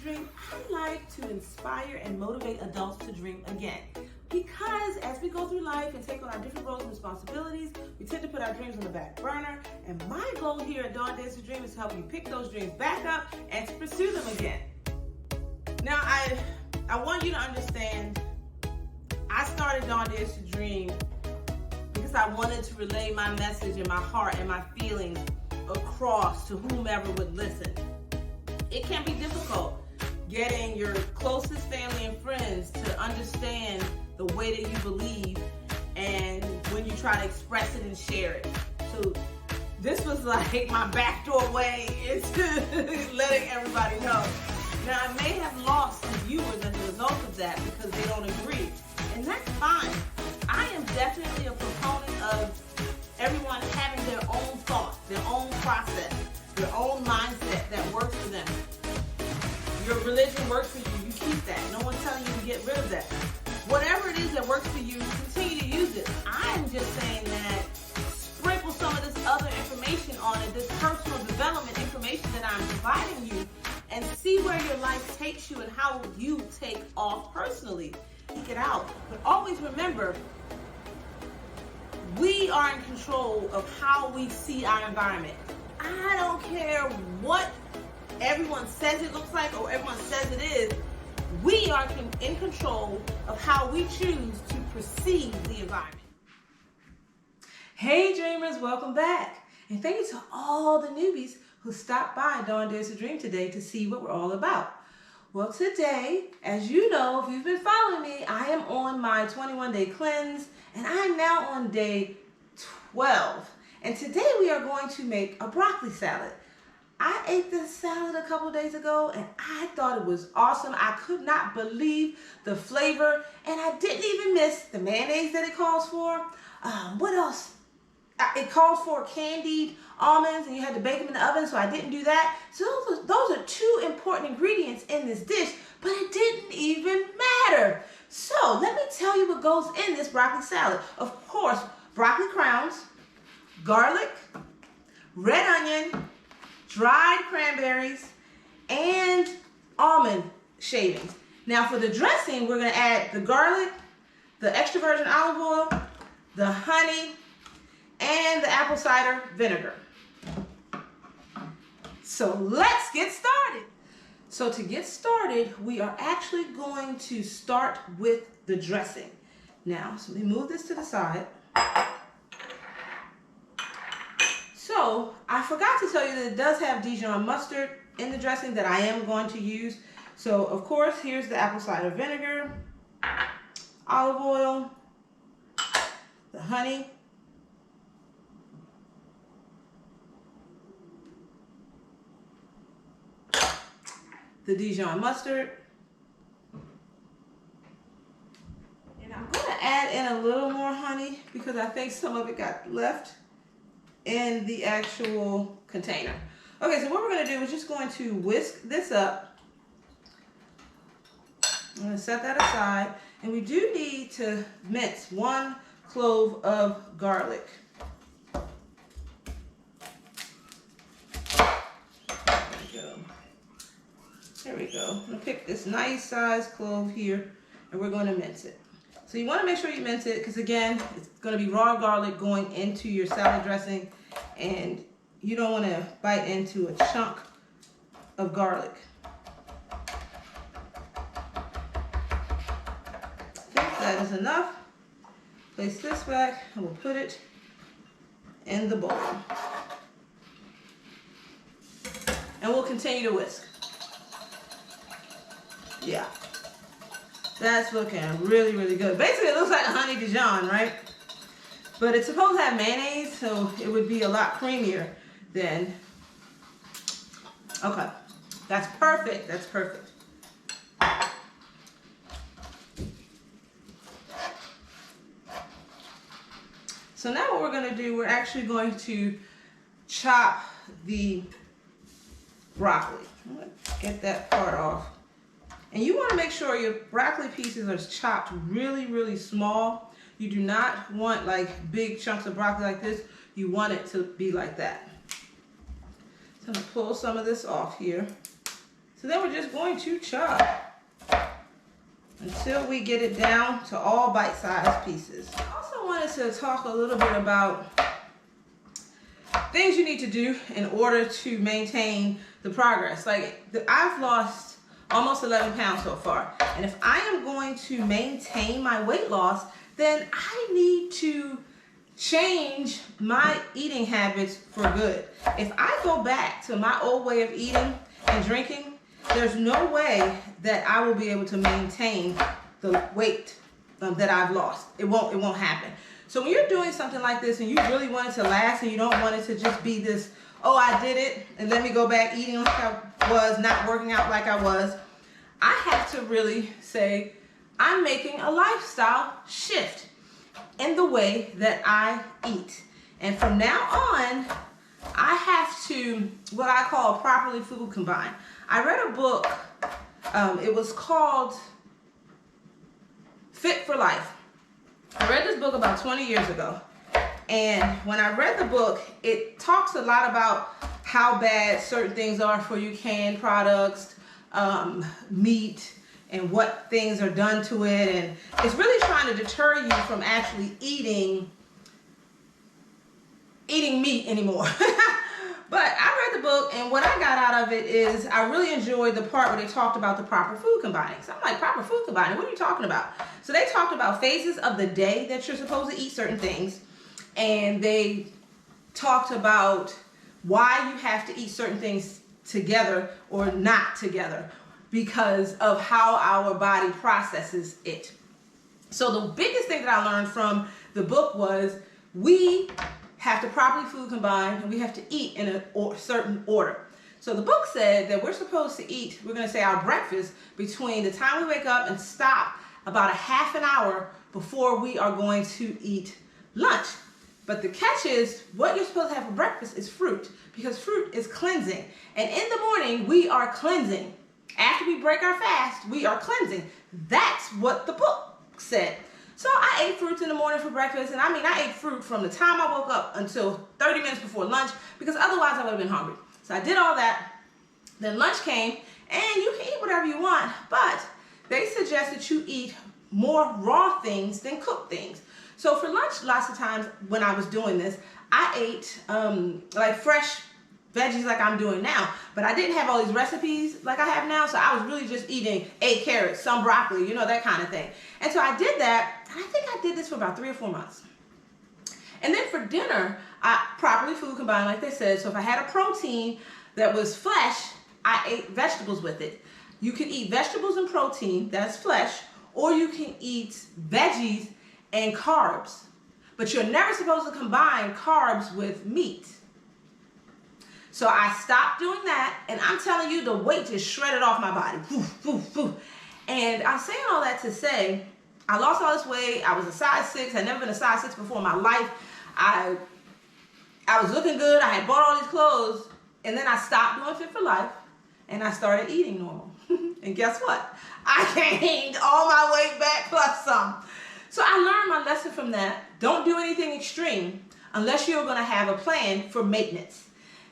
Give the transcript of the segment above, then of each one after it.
Dream, I like to inspire and motivate adults to dream again. Because as we go through life and take on our different roles and responsibilities, we tend to put our dreams on the back burner. And my goal here at DawnDares2Dream is to help you pick those dreams back up and to pursue them again. Now, I want you to understand, I started DawnDares2Dream because I wanted to relay my message and my heart and my feelings across to whomever would listen. It can be difficult getting your closest family and friends to understand the way that you believe and when you try to express it and share it. So this was like my backdoor way into letting everybody know. Now, I may have lost some viewers as a result of that because they don't agree, and that's fine. I am definitely a proponent of everyone having their own thoughts, their own process, their own mindset that works for them. Your religion works for you, you keep that. No one's telling you to get rid of that. Whatever it is that works for you, continue to use it. I'm just saying that sprinkle some of this other information on it, this personal development information that I'm providing you, and see where your life takes you and how you take off personally. Take it out. But always remember, we are in control of how we see our environment. I don't care what everyone says it looks like or everyone says it is. We are in control of how we choose to perceive the environment. Hey dreamers, welcome back. And thank you to all the newbies who stopped by DawnDares2Dream today to see what we're all about. Well, today, as you know, if you've been following me, I am on my 21-day cleanse, and I'm now on day 12. And today we are going to make a broccoli salad. I ate this salad a couple days ago, and I thought it was awesome. I could not believe the flavor, and I didn't even miss the mayonnaise that it calls for. What else? It calls for candied almonds, and you had to bake them in the oven, so I didn't do that. So those are two important ingredients in this dish, but it didn't even matter. So let me tell you what goes in this broccoli salad. Of course, broccoli crowns, garlic, red onion, dried cranberries, and almond shavings. Now for the dressing, we're going to add the garlic, the extra virgin olive oil, the honey, and the apple cider vinegar. So let's get started. So to get started, we are actually going to start with the dressing. Now, so let me move this to the side. So I forgot to tell you that it does have Dijon mustard in the dressing that I am going to use. So of course, here's the apple cider vinegar, olive oil, the honey, the Dijon mustard, and I'm going to add in a little more honey because I think some of it got left in the actual container. Okay, so what we're going to do is just going to whisk this up. I'm going to set that aside, and we do need to mince 1 clove of garlic. There we go. I'm going to pick this nice size clove here, and we're going to mince it. So you want to make sure you mince it because, again, it's going to be raw garlic going into your salad dressing, and you don't want to bite into a chunk of garlic. I think that is enough. Place this back, and we'll put it in the bowl. And we'll continue to whisk. Yeah, that's looking really, really good. Basically, it looks like a honey Dijon, right? But it's supposed to have mayonnaise, so it would be a lot creamier than. Okay, that's perfect. That's perfect. So now what we're going to do, we're actually going to chop the broccoli. I'm going to get that part off. And you want to make sure your broccoli pieces are chopped really, really small. You do not want like big chunks of broccoli like this. You want it to be like that. So I'm going to pull some of this off here. So then we're just going to chop until we get it down to all bite-sized pieces. I also wanted to talk a little bit about things you need to do in order to maintain the progress. Like, I've lost almost 11 pounds so far. And if I am going to maintain my weight loss, then I need to change my eating habits for good. If I go back to my old way of eating and drinking, there's no way that I will be able to maintain the weight that I've lost. It won't happen. So when you're doing something like this and you really want it to last and you don't want it to just be this, oh, I did it and let me go back eating like I was, not working out like I was, I have to really say, I'm making a lifestyle shift in the way that I eat. And from now on, I have to, what I call properly food combine. I read a book, it was called Fit for Life. I read this book about 20 years ago. And when I read the book, it talks a lot about how bad certain things are for you, canned products, meat, and what things are done to it. And it's really trying to deter you from actually eating meat anymore. But I read the book, and what I got out of it is I really enjoyed the part where they talked about the proper food combining. So I'm like, proper food combining? What are you talking about? So they talked about phases of the day that you're supposed to eat certain things. And they talked about why you have to eat certain things together or not together because of how our body processes it. So the biggest thing that I learned from the book was we have to properly food combine and we have to eat in a certain order. So the book said that we're supposed to eat, we're going to say our breakfast between the time we wake up and stop about a half an hour before we are going to eat lunch. But the catch is what you're supposed to have for breakfast is fruit, because fruit is cleansing. And in the morning, we are cleansing. After we break our fast, we are cleansing. That's what the book said. So I ate fruits in the morning for breakfast, and I ate fruit from the time I woke up until 30 minutes before lunch, because otherwise I would have been hungry. So I did all that. Then lunch came, and you can eat whatever you want, but they suggest that you eat more raw things than cooked things. So for lunch, lots of times when I was doing this, I ate like fresh veggies like I'm doing now, but I didn't have all these recipes like I have now, so I was really just eating 8 carrots, some broccoli, you know, that kind of thing. And so I did that, and I think I did this for about 3 or 4 months. And then for dinner, I properly food combined like they said. So if I had a protein that was flesh, I ate vegetables with it. You can eat vegetables and protein, that's flesh, or you can eat veggies and carbs. But you're never supposed to combine carbs with meat. So I stopped doing that, and I'm telling you, the weight just shredded off my body. Poof, poof, poof. And I'm saying all that to say, I lost all this weight. I was a size 6. I'd never been a size 6 before in my life. I was looking good. I had bought all these clothes, and then I stopped doing Fit for Life, and I started eating normal. And guess what? I gained all my weight back plus some. So I learned my lesson from that. Don't do anything extreme unless you're going to have a plan for maintenance.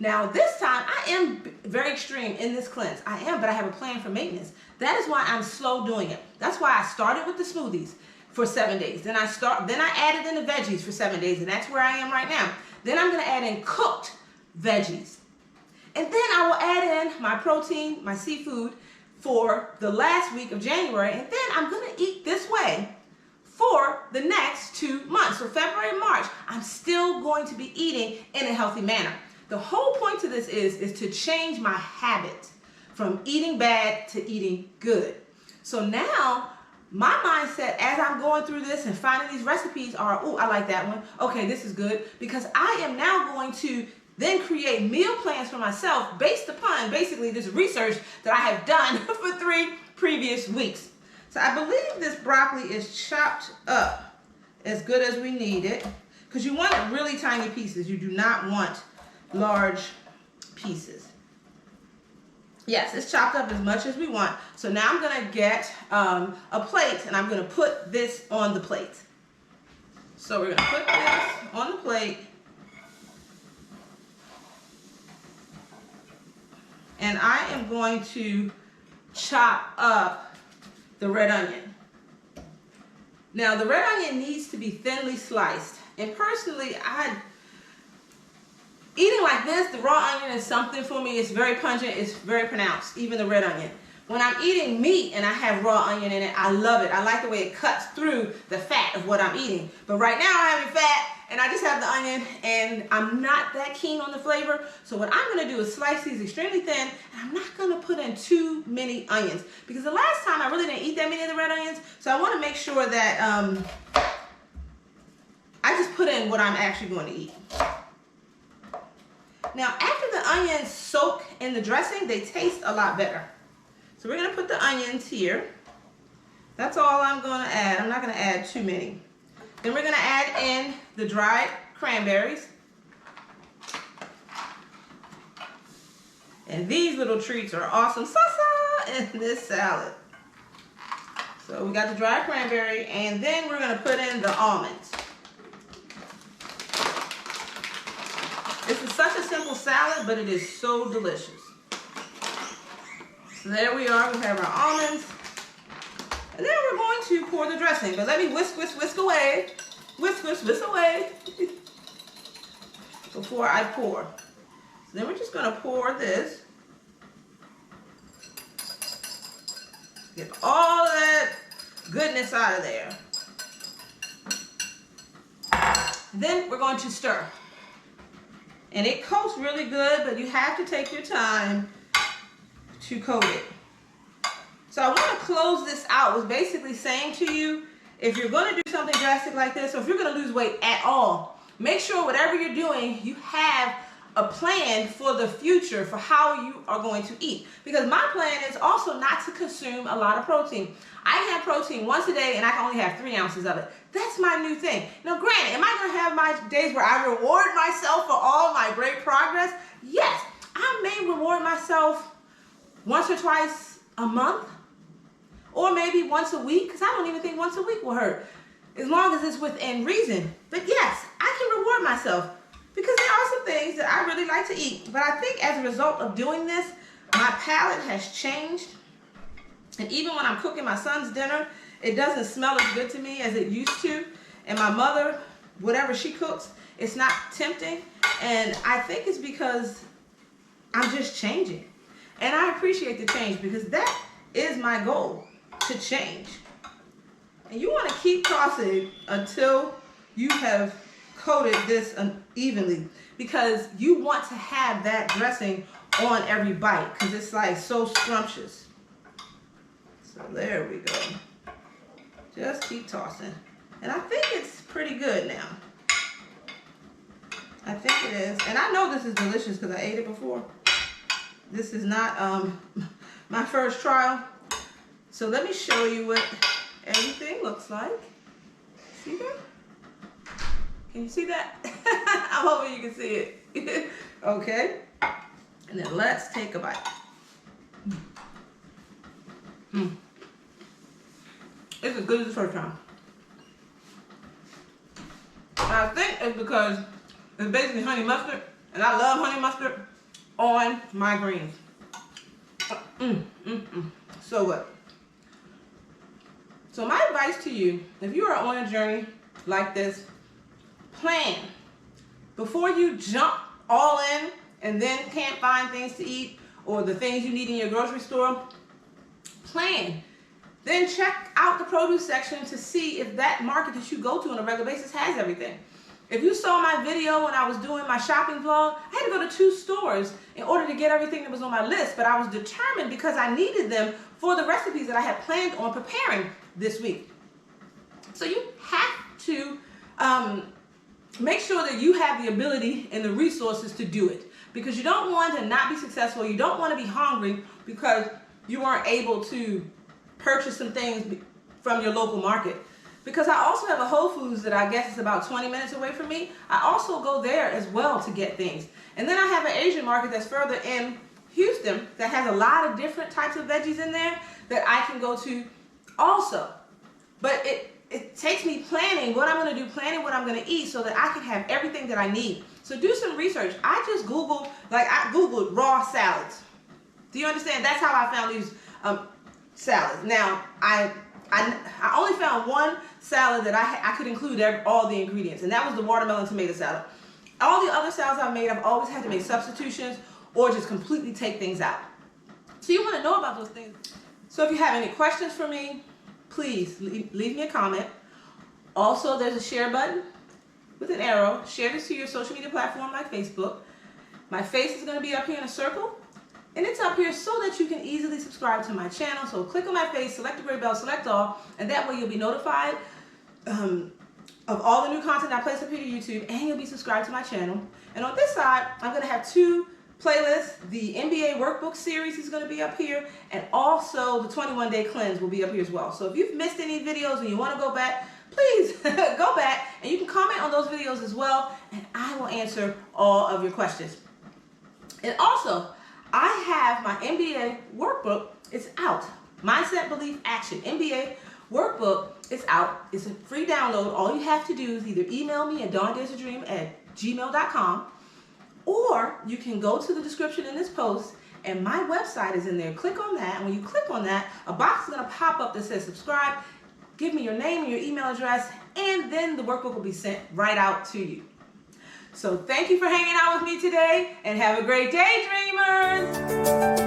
Now this time I am very extreme in this cleanse. I am, but I have a plan for maintenance. That is why I'm slow doing it. That's why I started with the smoothies for 7 days. Then I added in the veggies for 7 days, and that's where I am right now. Then I'm going to add in cooked veggies. And then I will add in my protein, my seafood for the last week of January, and then I'm going to eat this way for the next 2 months. So February and March, I'm still going to be eating in a healthy manner. The whole point to this is to change my habit from eating bad to eating good. So now my mindset as I'm going through this and finding these recipes are, oh, I like that one. Okay, this is good, because I am now going to then create meal plans for myself based upon basically this research that I have done for 3 previous weeks. So I believe this broccoli is chopped up as good as we need it, because you want really tiny pieces. You do not want large pieces. Yes, it's chopped up as much as we want. So now I'm going to get a plate, and I'm going to put this on the plate. So we're going to put this on the plate. And I am going to chop up the red onion. Now the red onion needs to be thinly sliced. And personally, eating like this, the raw onion is something for me. It's very pungent, it's very pronounced, even the red onion. When I'm eating meat and I have raw onion in it, I love it. I like the way it cuts through the fat of what I'm eating. But right now I'm having fat and I just have the onion and I'm not that keen on the flavor. So what I'm gonna do is slice these extremely thin, and I'm not gonna put in too many onions because the last time I really didn't eat that many of the red onions. So I wanna make sure that I just put in what I'm actually going to eat. Now, after the onions soak in the dressing, they taste a lot better. So we're going to put the onions here. That's all I'm going to add. I'm not going to add too many. Then we're going to add in the dried cranberries. And these little treats are awesome salsa in this salad. So we got the dried cranberry, and then we're going to put in the almonds. This is such a simple salad, but it is so delicious. So there we are, we have our almonds. And then we're going to pour the dressing, but let me whisk, whisk, whisk away. Whisk, whisk, whisk away before I pour. So then we're just gonna pour this. Get all of that goodness out of there. Then we're going to stir. And it coats really good, but you have to take your time to coat it. So I want to close this out with basically saying to you, if you're going to do something drastic like this, or if you're going to lose weight at all, make sure whatever you're doing, you have a plan for the future for how you are going to eat. Because my plan is also not to consume a lot of protein. I have protein once a day and I can only have 3 ounces of it. That's my new thing. Now granted, am I going to have my days where I reward myself for all my great progress? Yes, I may reward myself once or twice a month, or maybe once a week, because I don't even think once a week will hurt, as long as it's within reason. But yes, I can reward myself because there are some things that I really like to eat. But I think as a result of doing this, my palate has changed. And even when I'm cooking my son's dinner, it doesn't smell as good to me as it used to. And my mother, whatever she cooks, it's not tempting. And I think it's because I'm just changing. And I appreciate the change because that is my goal, to change. And you want to keep tossing until you have coated this unevenly, because you want to have that dressing on every bite because it's like so scrumptious. So there we go. Just keep tossing. And I think it's pretty good now. I think it is. And I know this is delicious because I ate it before. This is not my first trial. So let me show you what everything looks like. See that? Can you see that? I'm hoping you can see it. Okay. And then let's take a bite. It's as good as the first time. And I think it's because it's basically honey mustard, and I love honey mustard on my greens. So good. So my advice to you, if you are on a journey like this, plan. Before you jump all in and then can't find things to eat or the things you need in your grocery store, plan. Then check out the produce section to see if that market that you go to on a regular basis has everything. If you saw my video when I was doing my shopping vlog, I had to go to 2 stores in order to get everything that was on my list, but I was determined because I needed them for the recipes that I had planned on preparing this week. So you have to make sure that you have the ability and the resources to do it, because you don't want to not be successful. You don't want to be hungry because you weren't able to purchase some things from your local market. Because I also have a Whole Foods that I guess is about 20 minutes away from me. I also go there as well to get things. And then I have an Asian market that's further in Houston that has a lot of different types of veggies in there that I can go to also. But it takes me planning what I'm going to do, planning what I'm going to eat so that I can have everything that I need. So do some research. I just Googled, I Googled raw salads. Do you understand? That's how I found these salads. Now, I only found one salad that I could include all the ingredients, and that was the watermelon tomato salad. All the other salads I've made, I've always had to make substitutions or just completely take things out. So you want to know about those things. So if you have any questions for me, please leave me a comment. Also, there's a share button with an arrow. Share this to your social media platform like Facebook. My face is going to be up here in a circle, and it's up here so that you can easily subscribe to my channel. So click on my face, select the gray bell, select all, and that way you'll be notified of all the new content I place up here to YouTube, and you'll be subscribed to my channel. And on this side, I'm going to have two playlists. The NBA Workbook series is going to be up here, and also the 21-day cleanse will be up here as well. So if you've missed any videos and you want to go back, please go back, and you can comment on those videos as well, and I will answer all of your questions. And also, I have my MBA workbook. It's out. Mindset, Belief, Action. MBA workbook is out. It's a free download. All you have to do is either email me at DawnDares2Dream@gmail.com, or you can go to the description in this post, and my website is in there. Click on that, and when you click on that, a box is going to pop up that says subscribe. Give me your name and your email address, and then the workbook will be sent right out to you. So thank you for hanging out with me today, and have a great day, dreamers!